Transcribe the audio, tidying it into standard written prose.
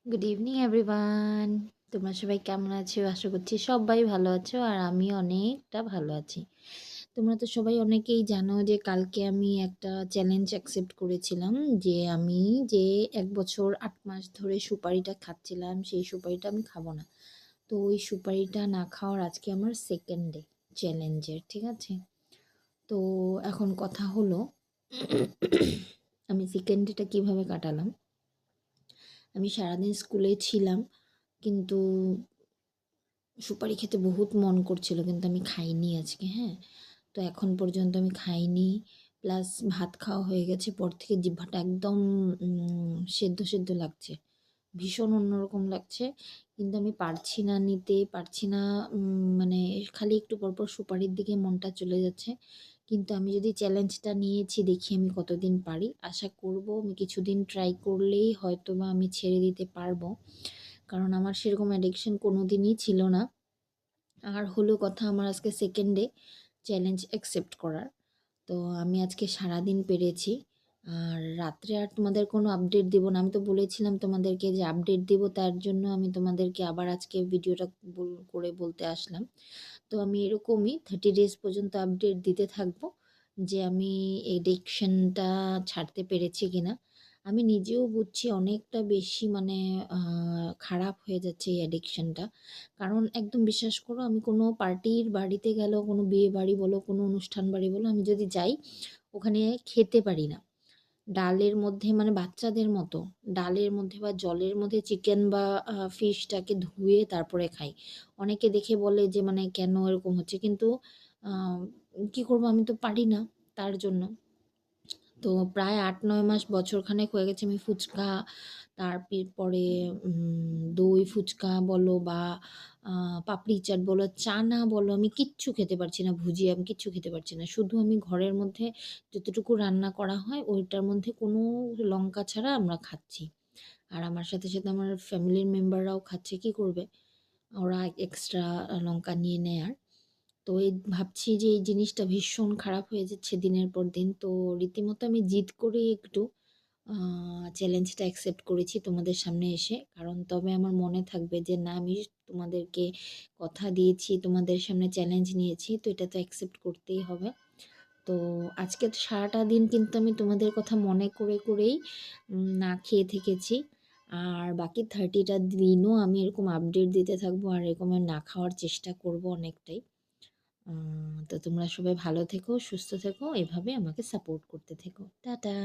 Good evening everyone. তোমরা সবাই কেমন আছো? আশা করছি সবাই ভালো আছো আর আমি অনেকটা ভালো আছি। তোমরা তো সবাই অনেকেই জানো যে কালকে আমি একটা চ্যালেঞ্জ অ্যাকসেপ্ট করেছিলাম যে আমি যে ১ বছর ৮ মাস ধরে সুপারিটা খাচ্ছিলাম সেই সুপারিটা আমি খাবো না। তো ওই সুপারিটা না খাওয়ার আজকে আমার 2nd ডে চ্যালেঞ্জের, ঠিক আছে? তো এখন কথা হলো আমি 2nd ডেটা কীভাবে কাটালাম? আমি সারাদিন স্কুলে ছিলাম কিন্তু সুপারি খেতে বহুত মন করছিল কিন্তু আমি খাইনি আজকে, হ্যাঁ? তো এখন পর্যন্ত আমি খাইনি। প্লাস ভাত খাওয়া হয়ে গেছে পর থেকে জিহ্বাটা একদম সেদ্ধ, সেদ্ধ লাগছে। ভীষণ অন্যরকম লাগছে। কিন্তু আমি পারছি না নিতে, পারছি না মানে খালি একটু পরপর সুপারির দিকে মনটা চলে যাচ্ছে। কিন্তু আমি যদি চ্যালেঞ্জটা নিয়েছি দেখি আমি কতদিন পারি। আশা করব আমি কিছুদিন ট্রাই করলেই হয়তোবা আমি ছেড়ে দিতে পারবো। কারণ আমার সেরকম অ্যাডিকশন কোনোদিনই ছিল না। আর হলো কথা আমার আজকে 2nd ডে চ্যালেঞ্জ অ্যাকসেপ্ট করার। তো আমি আজকে সারাদিন পেরেছি। আর রাত্রে আর তোমাদের কোনো আপডেট দিব না। আমি তো বলেছিলাম তোমাদেরকে যে আপডেট দিব তার জন্য আমি তোমাদেরকে আবার আজকে ভিডিওটা করে বলতে আসলাম। তো আমি এরকমই 30 ডেজ পর্যন্ত আপডেট দিতে থাকবো যে আমি এডিকশনটা ছাড়তে পেরেছি কিনা। আমি নিজেও বুঝছি অনেকটা বেশি মানে খারাপ হয়ে যাচ্ছে এই অ্যাডিকশনটা। কারণ একদম বিশ্বাস করো আমি কোনো পার্টির বাড়িতে গেলেও, কোনো বিয়ে বাড়ি বলো, কোনো অনুষ্ঠান বাড়ি বলো, আমি যদি যাই ওখানে খেতে পারি না। ডালের মধ্যে মানে বাচ্চাদের মতো ডালের মধ্যে বা জলের মধ্যে চিকেন বা ফিশটাকে ধুয়ে তারপরে খাই। অনেকে দেখে বলে যে মানে কেন এরকম হচ্ছে? কিন্তু আ কি করব আমি তো পারি না তার জন্য। তো প্রায় ৮-৯ মাস বছরখানেক হয়ে গেছে আমি ফুচকা, পরে দই ফুচকা বলো বা আ পাপড়ি চাট বলো, চানা বলো, আমি কিচ্ছু খেতে পারছি না, ভুজিয়া আমি কিচ্ছু খেতে পারছি না। শুধু আমি ঘরের মধ্যে যতটুকু রান্না করা হয় ওইটার মধ্যে কোনো লঙ্কা ছাড়া আমরা খাচ্ছি। আর আমার সাথে, সাথে আমার ফ্যামিলির মেম্বাররাও খাচ্ছে। কি করবে? ওরা এক্সট্রা লঙ্কা নিয়ে নেয় আর। তো এই ভাবছি যে এই জিনিসটা ভীষণ খারাপ হয়ে যাচ্ছে দিনের পর দিন। তো রীতিমতো আমি জিদ করেই একটু আ চ্যালেঞ্জটা অ্যাকসেপ্ট করেছি তোমাদের সামনে এসে। কারণ তবে আমার মনে থাকবে যে না আমি তোমাদেরকে কথা দিয়েছি, তোমাদের সামনে চ্যালেঞ্জ নিয়েছি। তো এটা তো অ্যাকসেপ্ট করতেই হবে। তো আজকে তো সারাটা দিন কিন্তু আমি তোমাদের কথা মনে করে করেই না খেয়ে থেকেছি। আর বাকি 30 টা দিনও আমি এরকম আপডেট দিতে থাকবো আর এরকম না খাওয়ার চেষ্টা করব অনেকটাই। তো তোমরা সবাই ভালো থেকো, সুস্থ থেকো, এভাবে আমাকে সাপোর্ট করতে থেকো। টাটা।